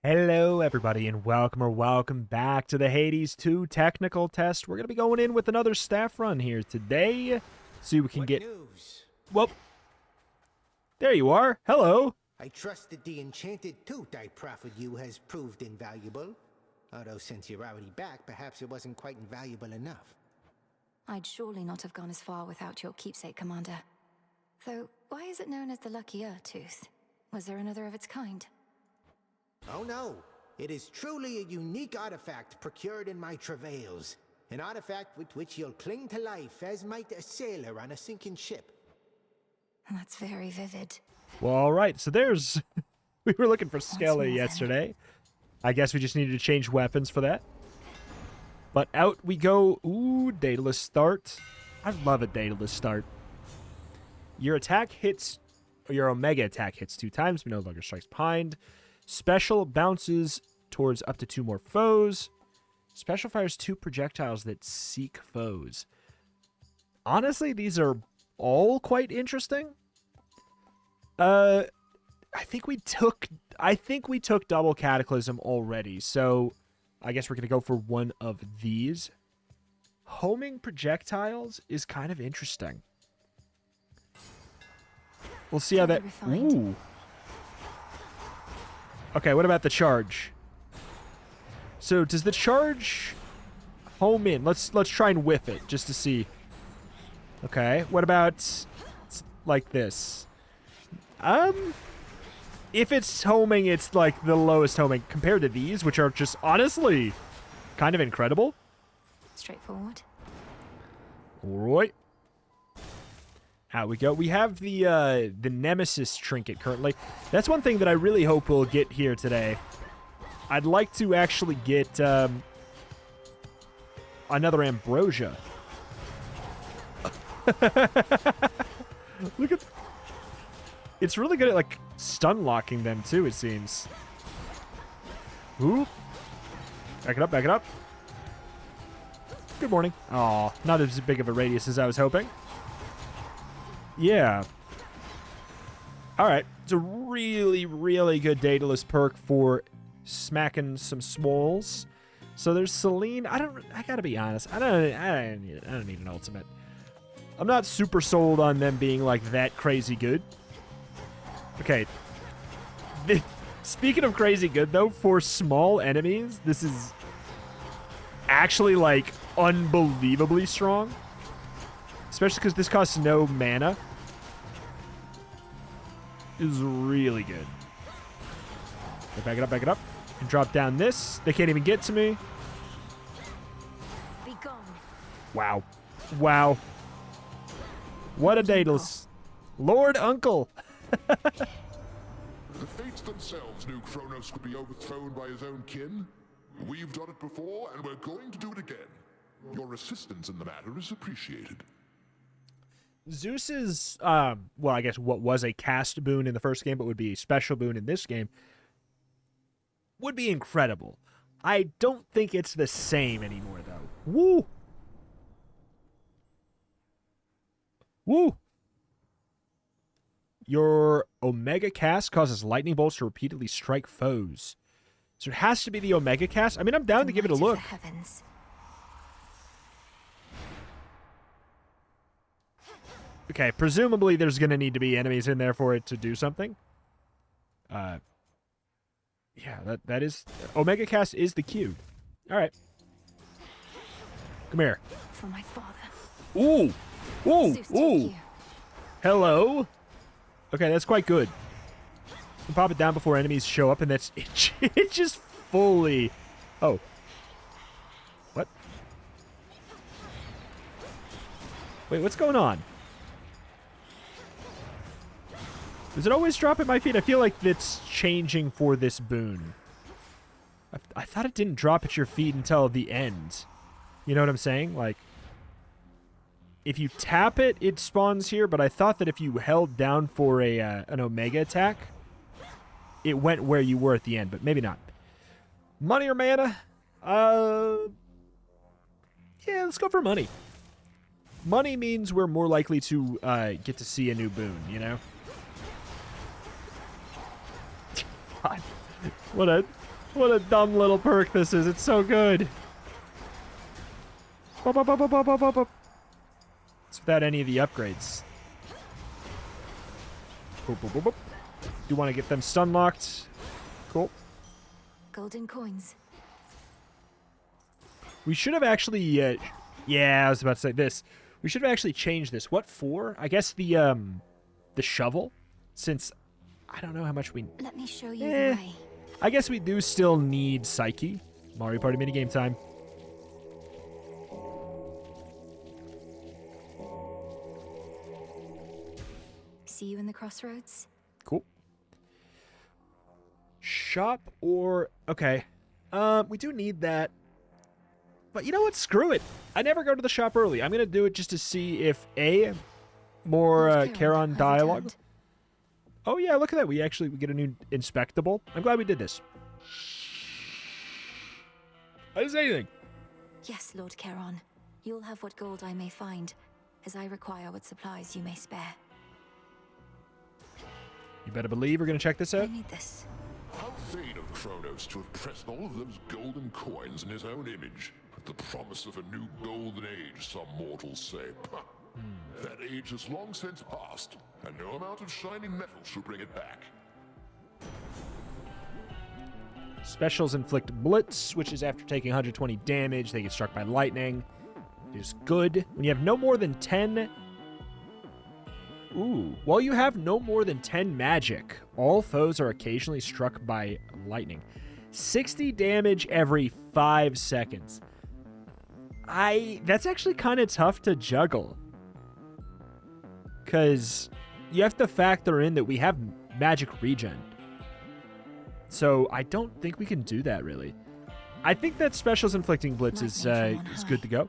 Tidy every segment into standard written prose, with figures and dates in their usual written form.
Hello, everybody, and welcome back to the Hades 2 technical test. We're going to be going in with another staff run here today. See if we can get... News? Well, there you are. Hello. I trust that the enchanted tooth I proffered you has proved invaluable. Although since you're already back, perhaps it wasn't quite invaluable enough. I'd surely not have gone as far without your keepsake, Commander. Though, why is it known as the Lucky Tooth? Was there another of its kind? Oh no, it is truly a unique artifact procured in my travails. An artifact with which you'll cling to life as might a sailor on a sinking ship. That's very vivid. Well, all right. So there's... we were looking for Skelly more, yesterday. I guess we just needed to change weapons for that. But out we go. Ooh, Daedalus start. I love a Daedalus start. Your attack hits... Your Omega attack hits 2 times, but no longer strikes behind. Special bounces towards up to 2 more foes. Special fires 2 projectiles that seek foes. Honestly, these are all quite interesting. I think we took double Cataclysm already, so I guess we're gonna go for one of these. Homing projectiles is kind of interesting. We'll see how that. Ooh. Okay, what about the charge? So does the charge home in? Let's try and whiff it just to see. Okay, what about like this? If it's homing, it's like the lowest homing compared to these, which are just honestly kind of incredible. Straightforward. All right. Out we go. We have the Nemesis trinket currently. That's one thing that I really hope we'll get here today. I'd like to actually get another Ambrosia. Look at... It's really good at, like, stun locking them, too, it seems. Ooh. Back it up, back it up. Good morning. Aw, not as big of a radius as I was hoping. Yeah. Alright. It's a really, really good Daedalus perk for smacking some smalls. So there's Selene. I gotta be honest. I don't need an ultimate. I'm not super sold on them being like that crazy good. Okay. Speaking of crazy good though, for small enemies, this is actually like unbelievably strong. Especially because this costs no mana. Is really good. Okay, back it up, back it up. And drop down this. They can't even get to me. Be gone. Wow. Wow. What a Daedalus. Lord Uncle. The fates themselves knew Kronos could be overthrown by his own kin. We've done it before, and we're going to do it again. Your assistance in the matter is appreciated. Zeus's, well, I guess what was a cast boon in the first game, but would be a special boon in this game, would be incredible. I don't think it's the same anymore, though. Woo! Woo! Your Omega cast causes lightning bolts to repeatedly strike foes. So it has to be the Omega cast. I mean, I'm down to give it a look. Heavens. Okay, presumably there's going to need to be enemies in there for it to do something. Yeah, that is... Omega Cast is the cube. All right. Come here. For my father. Ooh! Ooh! Zeus, take Ooh! you. Hello? Okay, that's quite good. You can pop it down before enemies show up, and that's... It just fully... Oh. What? Wait, what's going on? Does it always drop at my feet? I feel like it's changing for this boon. I thought it didn't drop at your feet until the end. You know what I'm saying? Like, if you tap it, it spawns here, but I thought that if you held down for a an Omega attack, it went where you were at the end, but maybe not. Money or mana? Yeah, let's go for money. Money means we're more likely to get to see a new boon, you know? God. What a dumb little perk this is. It's so good. Bop, bop, bop, bop, bop, bop, bop. It's without any of the upgrades. Boop, boop, boop, boop. Do want to get them stun locked. Cool. Golden coins. We should have actually, yeah, I was about to say this. We should have actually changed this. What for? I guess the shovel, since I don't know how much we... Let me show you the way. I guess we do still need Psyche. Mario Party minigame time. See you in the crossroads? Cool. Shop or... Okay. We do need that. But you know what? Screw it. I never go to the shop early. I'm going to do it just to see if, A, more Charon dialogue. Returned. Oh, yeah, look at that. We get a new inspectable. I'm glad we did this. I didn't say anything. Yes, Lord Charon. You'll have what gold I may find, as I require what supplies you may spare. You better believe we're going to check this I out. need this. How vain of Kronos to have pressed all of those golden coins in his own image, with the promise of a new golden age, some mortals say. That age has long since passed, and no amount of shining metal shall bring it back. Specials inflict blitz, which is after taking 120 damage, they get struck by lightning. It is good. When you have no more than 10... Ooh. While you have no more than 10 magic, all foes are occasionally struck by lightning. 60 damage every 5 seconds. That's actually kind of tough to juggle. Because you have to factor in that we have magic regen. So I don't think we can do that, really. I think that Specials Inflicting Blitz is good to go.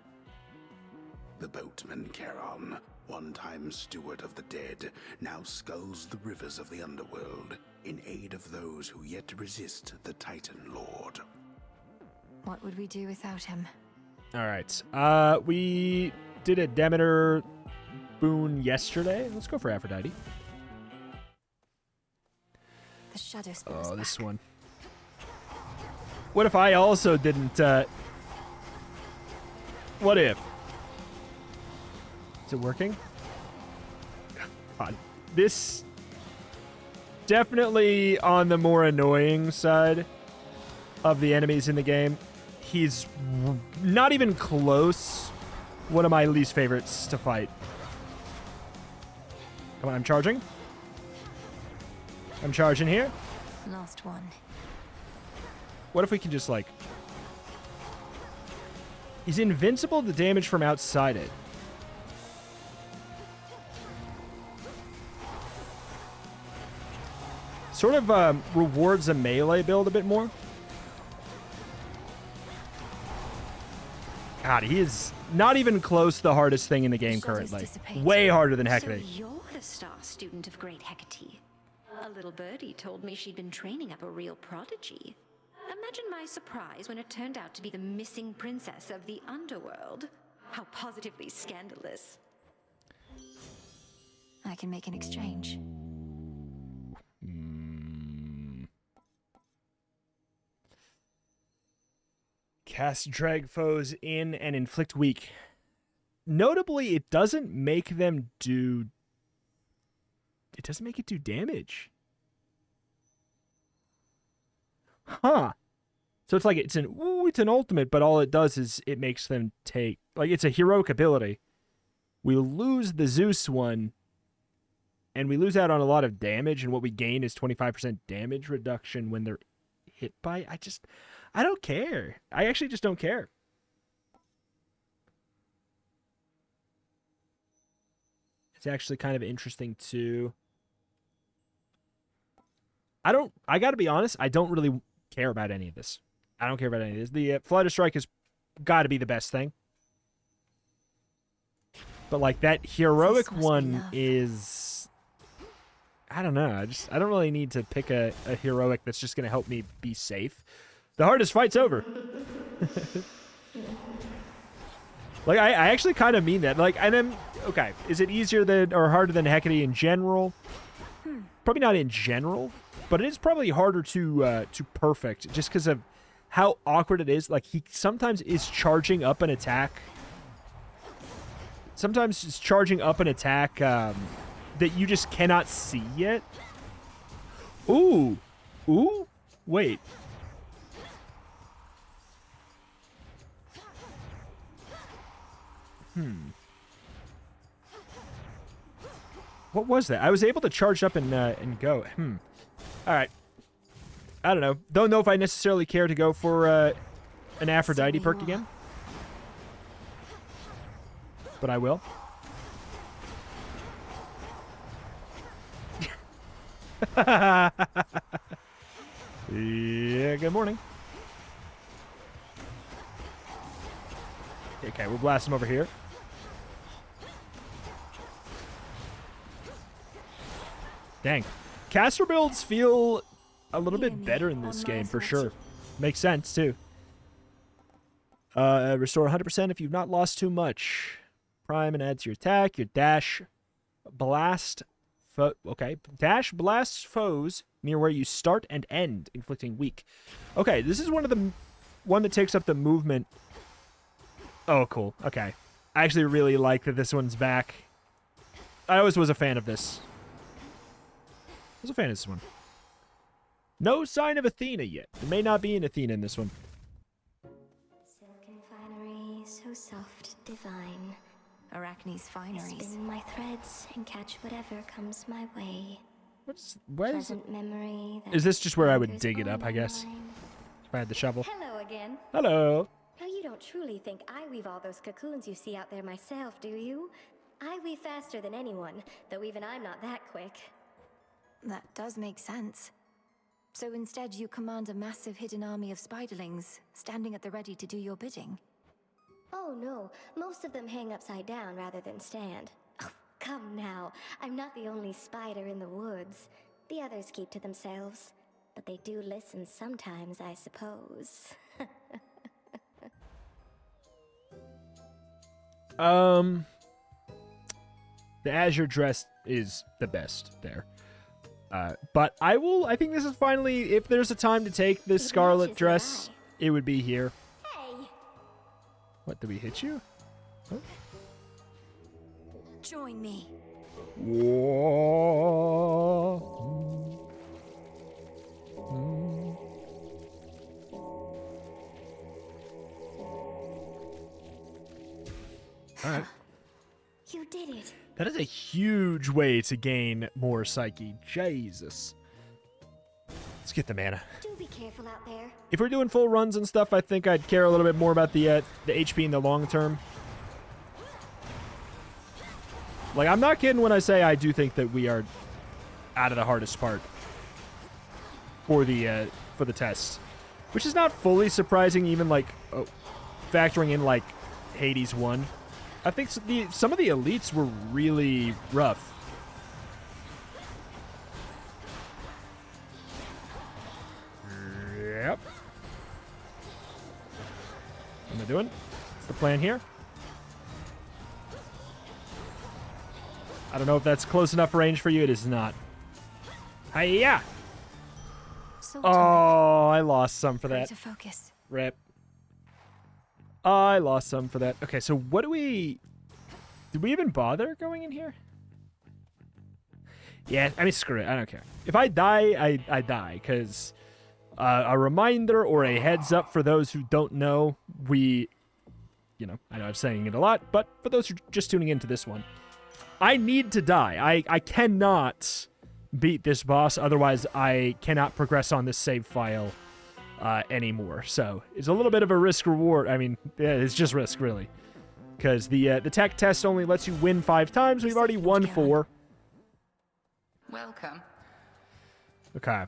The boatman Charon, one-time steward of the dead, now sculls the rivers of the Underworld in aid of those who yet resist the Titan Lord. What would we do without him? All right. We did a Demeter boon yesterday. Let's go for Aphrodite. The shadow spells Oh, this back. one. What if I also didn't, What if? Is it working? God. This... Definitely on the more annoying side of the enemies in the game. He's not even close. One of my least favorites to fight. Come on, I'm charging. I'm charging here. Last one. What if we can just, like... He's invincible to damage from outside it. Sort of rewards a melee build a bit more. God, he is not even close to the hardest thing in the game Shadows currently. dissipate. Way harder than Hecate. So you're the star student of Great Hecate. A little birdie told me she'd been training up a real prodigy. Imagine my surprise when it turned out to be the missing princess of the Underworld. How positively scandalous. I can make an exchange. Cast drag foes in and inflict weak. Notably, it doesn't make them do... It doesn't make it do damage. Huh. So it's like it's an ultimate, but all it does is it makes them take... Like, it's a heroic ability. We lose the Zeus one, and we lose out on a lot of damage, and what we gain is 25% damage reduction when they're hit by... I don't care. I actually just don't care. It's actually kind of interesting to... I gotta be honest, I don't really care about any of this. I don't care about any of this. The Flight of Strike has gotta be the best thing. But like that heroic This must be one love. is... I don't know. I don't really need to pick a heroic that's just gonna help me be safe. The hardest fight's over. Like, I actually kind of mean that. Like, and then, okay, is it easier than or harder than Hecate in general? Probably not in general. but it is probably harder to perfect just because of how awkward it is. Like, he sometimes is charging up an attack. Sometimes he's charging up an attack that you just cannot see yet. Ooh. Ooh? Wait. What was that? I was able to charge up and go. All right. I don't know. Don't know if I necessarily care to go for an Aphrodite perk again. But I will. Yeah, good morning. Okay, we'll blast him over here. Dang. Caster builds feel a little bit better in this game, for sure. Makes sense, too. Restore 100% if you've not lost too much. Prime and add to your attack. Your dash blast... Okay. Dash blasts foes near where you start and end, inflicting weak. Okay, this is one that takes up the movement. Oh, cool. Okay. I actually really like that this one's back. I always was a fan of this. I was a fan of this one. No sign of Athena yet. There may not be an Athena in this one. Silken finery, so soft, divine. Arachne's fineries. Spin my threads and catch whatever comes my way. What is Pleasant memory. Is this just where I would dig it up, I guess? If I had the shovel. Hello again. Hello. Now you don't truly think I weave all those cocoons you see out there myself, do you? I weave faster than anyone, though even I'm not that quick. That does make sense. So instead you command a massive hidden army of spiderlings, standing at the ready to do your bidding. Oh no, most of them hang upside down rather than stand. Oh, come now, I'm not the only spider in the woods. The others keep to themselves, but they do listen sometimes, I suppose. The azure dress is the best there. But I think this is finally, if there's a time to take this scarlet dress, it would be here. Hey! What, did we hit you? Oh. Join me. Whoa. All right. You did it. That is a huge way to gain more psyche. Jesus. Let's get the mana. Do be careful out there. If we're doing full runs and stuff, I think I'd care a little bit more about the HP in the long term. Like, I'm not kidding when I say I do think that we are out of the hardest part for the test, which is not fully surprising. Even like factoring in like Hades 1. I think some of the elites were really rough. Yep. What am I doing? What's the plan here? I don't know if that's close enough range for you. It is not. Hiya! Oh, I lost some for that. To focus. Rip. I lost some for that. Okay, so what do we... Did we even bother going in here? Yeah, I mean, screw it. I don't care. If I die, I die, because a reminder or a heads up for those who don't know, I know I'm saying it a lot, but for those who are just tuning into this one, I need to die. I cannot beat this boss, otherwise I cannot progress on this save file anymore. So it's a little bit of a risk reward. I mean, yeah, it's just risk, really, because the tech test only lets you win 5 times. We've already won 4. Welcome. Okay.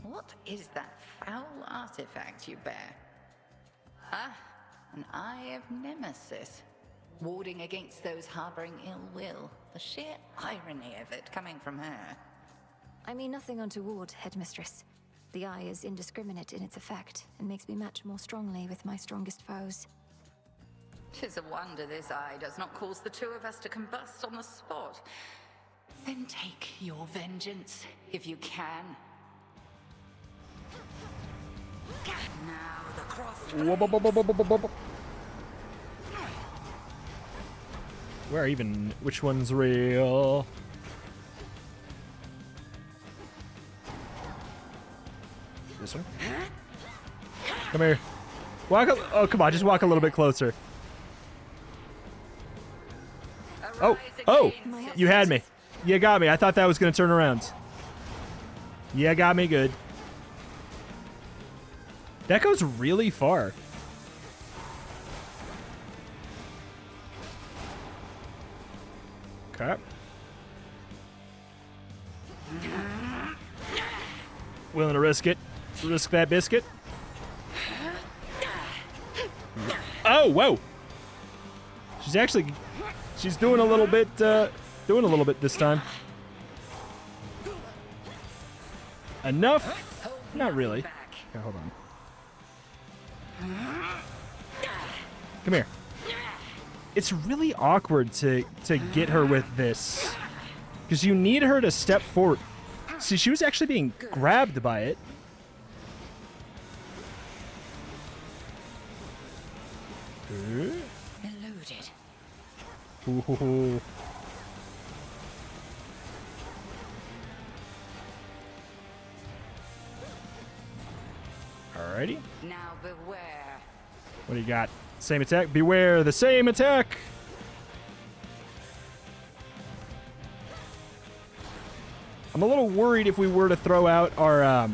What is that foul artifact you bear? Ah, an Eye of Nemesis. Warding against those harboring ill will. The sheer irony of it coming from her. I mean nothing untoward, Headmistress. The eye is indiscriminate in its effect, and makes me match more strongly with my strongest foes. 'Tis a wonder this eye does not cause the two of us to combust on the spot. Then take your vengeance, if you can. Now the cross. Where even? Which one's real? This one? Come here. Walk oh, come on. Just walk a little bit closer. Oh. Oh. You had me. You got me. I thought that was going to turn around. Yeah, got me good. That goes really far. Okay. Willing to risk it. Risk that biscuit. Oh, whoa. She's doing a little bit, this time. Enough? Not really. Okay, hold on. Come here. It's really awkward to get her with this. Because you need her to step forward. See, she was actually being grabbed by it. Eluded. Ooh. Alrighty. Now beware. What do you got? Same attack? Beware the same attack! I'm a little worried if we were to throw out our, I'm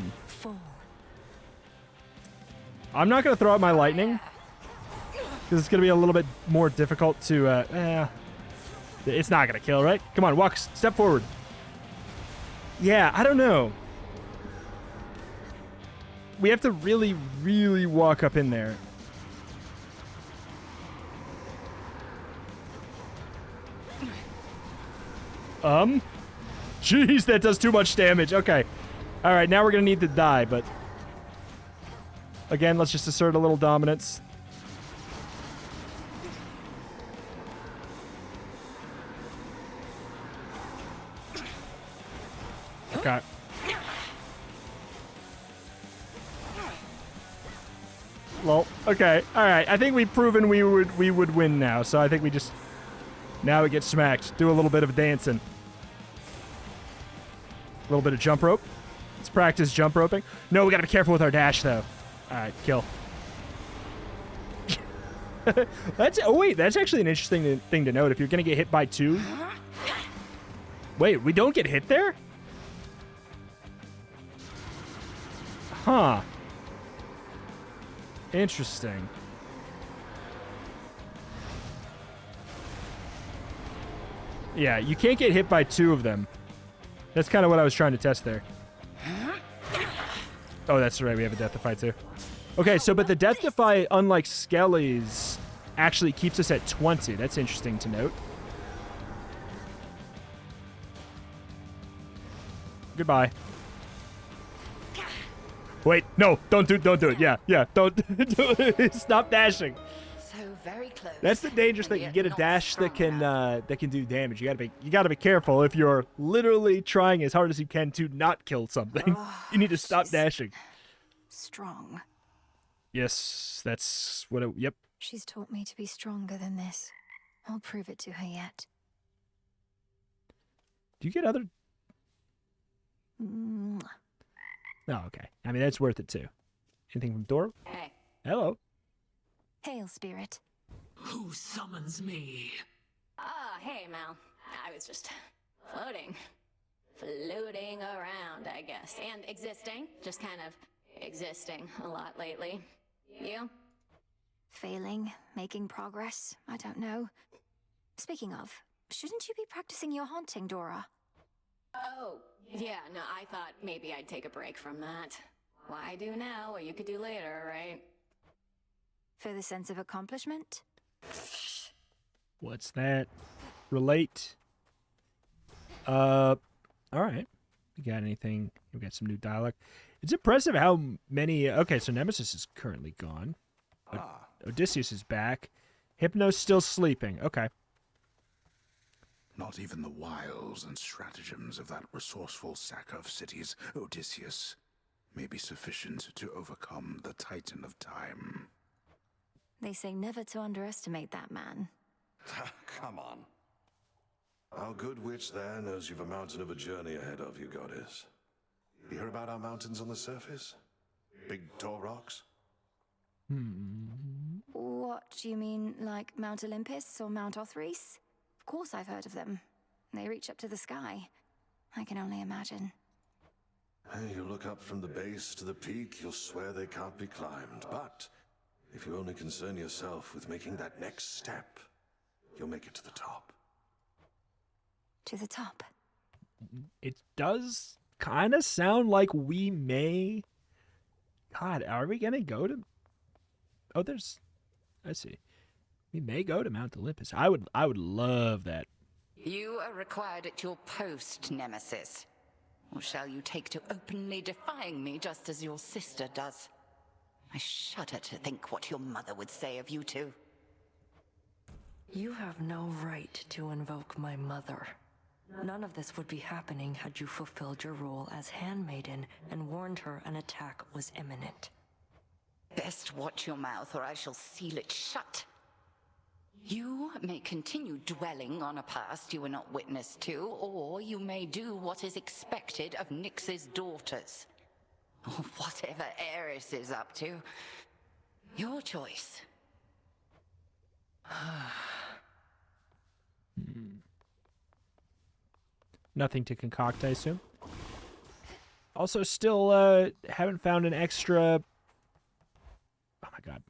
not going to throw out my lightning. Because it's going to be a little bit more difficult to, it's not going to kill, right? Come on, walk, step forward. Yeah, I don't know. We have to really, really walk up in there. Jeez, that does too much damage. Okay. All right, now we're going to need to die, but... Again, let's just assert a little dominance. Okay. Well, okay. All right. I think we've proven we would win now, so I think we just... Now we get smacked. Do a little bit of dancing. A little bit of jump rope. Let's practice jump roping. No, we gotta be careful with our dash, though. Alright, kill. Oh, wait. That's actually an interesting thing to note. If you're gonna get hit by 2... Wait, we don't get hit there? Huh. Interesting. Yeah, you can't get hit by 2 of them. That's kind of what I was trying to test there. Oh, that's right. We have a Death Defy too. Okay, so but the Death Defy, unlike Skelly's, actually keeps us at 20. That's interesting to note. Goodbye. Wait, no, don't do it. Yeah, don't do it. Stop dashing. So very close. That's the dangerous thing. You get a dash that can do damage. You gotta be careful if you're literally trying as hard as you can to not kill something. You need to stop dashing. Strong. Yes, that's what it... Yep. She's taught me to be stronger than this. I'll prove it to her yet. Do you get other... Oh, okay. I mean, that's worth it, too. Anything from Dora? Hey. Hello. Hail, spirit. Who summons me? Hey, Mal. I was just floating. Floating around, I guess. And existing. Just kind of existing a lot lately. You? Failing, making progress, I don't know. Speaking of, shouldn't you be practicing your haunting, Dora? Oh, yeah, no, I thought maybe I'd take a break from that. Why do now what you could do later, right? For the sense of accomplishment? What's that? Relate. All right. You got anything? We got some new dialogue. It's impressive how many... Okay, so Nemesis is currently gone. Odysseus is back. Hypno's still sleeping. Okay. Not even the wiles and stratagems of that resourceful sacker of cities, Odysseus, may be sufficient to overcome the Titan of Time. They say never to underestimate that man. Come on. Our good witch there knows you've a mountain of a journey ahead of you, goddess. You hear about our mountains on the surface? Big tall rocks? What do you mean, like Mount Olympus or Mount Othrys? Of course I've heard of them. They reach up to the sky. I can only imagine. You look up from the base to the peak, you'll swear they can't be climbed. But if you only concern yourself with making that next step, you'll make it to the top. To the top? It does kind of sound like we may... God, are we going to go to... Oh, there's... I see. We may go to Mount Olympus. I would love that. You are required at your post, Nemesis. Or shall you take to openly defying me just as your sister does? I shudder to think what your mother would say of you two. You have no right to invoke my mother. None of this would be happening had you fulfilled your role as handmaiden and warned her an attack was imminent. Best watch your mouth or I shall seal it shut. You may continue dwelling on a past you were not witness to, or you may do what is expected of Nyx's daughters. Or whatever Eris is up to. Your choice. Nothing to concoct, I assume. Also, still haven't found an extra... Oh my god.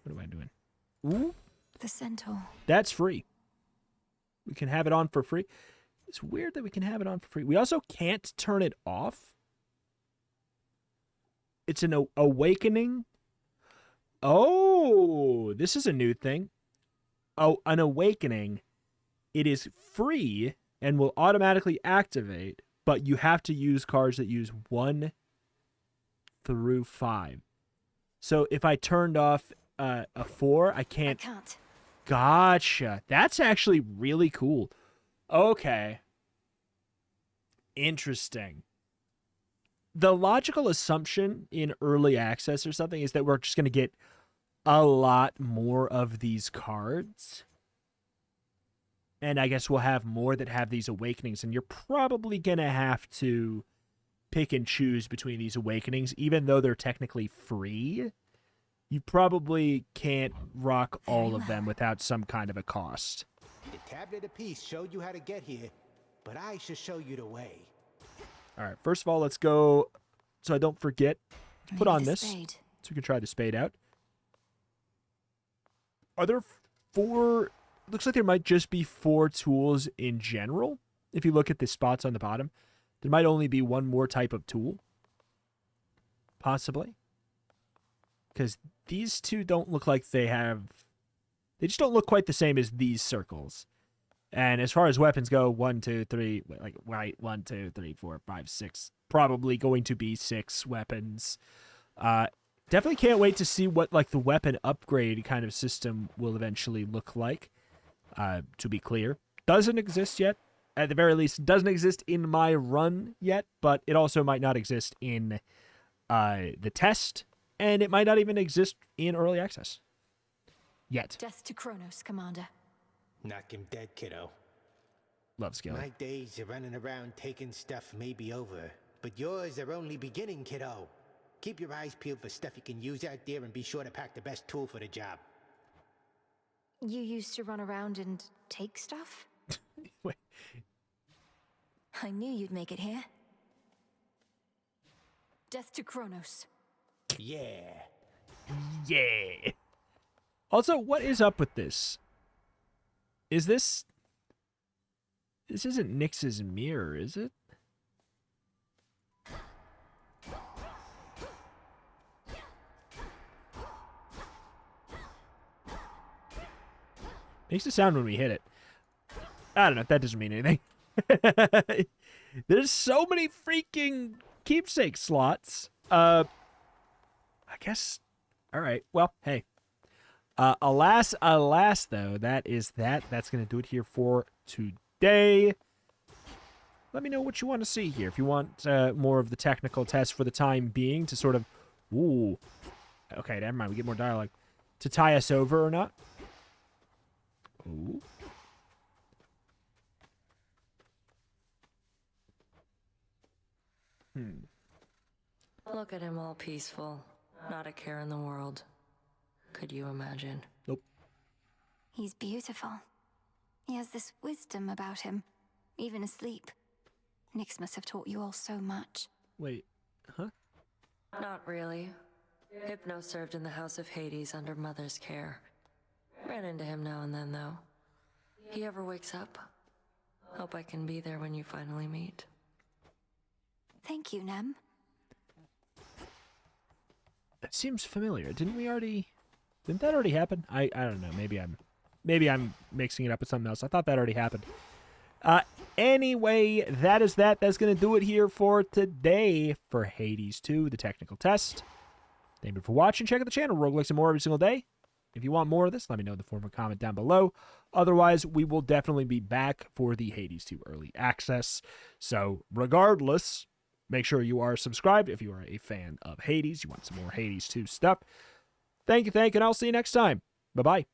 What am I doing? Ooh, The centaur. that's free. We can have it on for free. It's weird that we can have it on for free. We also can't turn it off. It's an awakening. Oh, this is a new thing. Oh, an awakening. It is free and will automatically activate, but you have to use cards that use 1 through 5. So if I turned off a 4, I can't. Gotcha. That's actually really cool. Okay. Interesting. The logical assumption in early access or something is that we're just going to get a lot more of these cards. And I guess we'll have more that have these awakenings. And you're probably going to have to pick and choose between these awakenings, even though they're technically free. You probably can't rock all of them without some kind of a cost. The tablet apiece showed you how to get here, but I shall show you the way. All right, first of all, let's go, so I don't forget, to put on this, spade. so we can try the spade out. Are there 4, looks like there might just be 4 tools in general. If you look at the spots on the bottom, there might only be 1 more type of tool, possibly. Because these two don't look like they just don't look quite the same as these circles. And as far as weapons go, 1, 2, 3, like right, 1, 2, 3, 4, 5, 6, probably going to be 6 weapons. Definitely can't wait to see what like the weapon upgrade kind of system will eventually look like. To be clear, doesn't exist yet. At the very least, doesn't exist in my run yet, but it also might not exist in the test. And it might not even exist in early access. Yet. Death to Kronos, Commander. Knock him dead, kiddo. Love skill. My days of running around taking stuff may be over, but yours are only beginning, kiddo. Keep your eyes peeled for stuff you can use out there and be sure to pack the best tool for the job. You used to run around and take stuff? Wait. I knew you'd make it here. Death to Kronos. Yeah. Yeah. Also, what is up with this? Is this... This isn't Nyx's mirror, is it? Makes a sound when we hit it. I don't know. That doesn't mean anything. There's so many freaking keepsake slots. I guess... All right. Well, hey. Alas, though, that is that. That's going to do it here for today. Let me know what you want to see here. If you want more of the technical test for the time being to sort of... Ooh. Okay, never mind. We get more dialogue. To tie us over or not. Ooh. Look at him all peaceful. Not a care in the world. Could you imagine? Nope. He's beautiful. He has this wisdom about him, even asleep. Nyx must have taught you all so much. Wait. Huh? Not really. Hypno served in the House of Hades under Mother's care. Ran into him now and then, though. He ever wakes up? Hope I can be there when you finally meet. Thank you, Nem. That seems familiar. Didn't that already happen? I don't know. Maybe I'm mixing it up with something else. I thought that already happened. Anyway, that is that. That's going to do it here for today for Hades 2, the technical test. Thank you for watching. Check out the channel. Roguelikes and more every single day. If you want more of this, let me know in the form of a comment down below. Otherwise, we will definitely be back for the Hades 2 early access. So, regardless, make sure you are subscribed if you are a fan of Hades. You want some more Hades 2 stuff. Thank you, and I'll see you next time. Bye-bye.